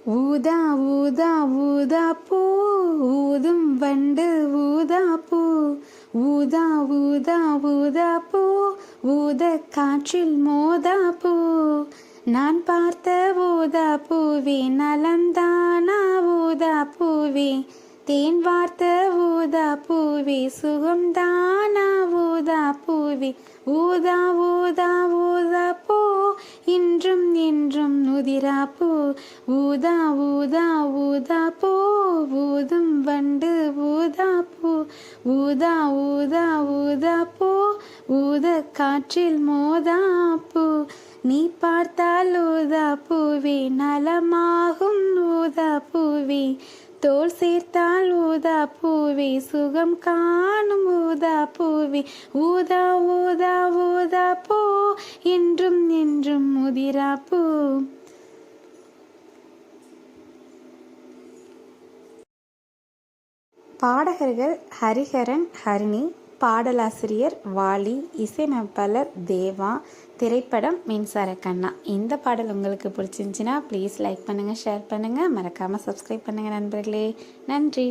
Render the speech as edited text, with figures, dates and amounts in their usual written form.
ஊதா ஊதா ஊதா பூ ஊதும் வண்டு ஊதா பூ ஊதா ஊதா ஊதா பூ ஊத காற்றில் மோதா பூ நான் பார்த்த ஊதா பூவே நலந்தானா ஊதா பூவே தேன் வார்த்த ஊதா பூவே சுகம்தானா ஊதா பூவே ஊதா ஊதா ஊதா பூ இன்றும் என்றும் உதிரா பூ ஊதா ஊதா ஊதா பூ ஊதும் வண்டு ஊதா பூ ஊதா ஊதா ஊதா பூ ஊத காற்றில் மோதா பூ நீ பார்த்தால் ஊதா பூவே நலமாகும் ஊதா பூவே தோல் சேர்த்தால் ஊதா பூவே சுகம் காணும் ஊதா பூவே ஊதா ஊதா ஊதா பூ என்றும் என்றும் உதிரா பூ. பாடகர்கள் ஹரிஹரன், ஹரிணி. பாடலாசிரியர் வாலி. இசையமைப்பாளர் தேவா. திரைப்படம் மின்சார கண்ணா. இந்த பாடல் உங்களுக்கு பிடிச்சிருந்துச்சின்னா ப்ளீஸ் லைக் பண்ணுங்கள், ஷேர் பண்ணுங்கள், மறக்காமல் சப்ஸ்கிரைப் பண்ணுங்கள் நண்பர்களே. நன்றி.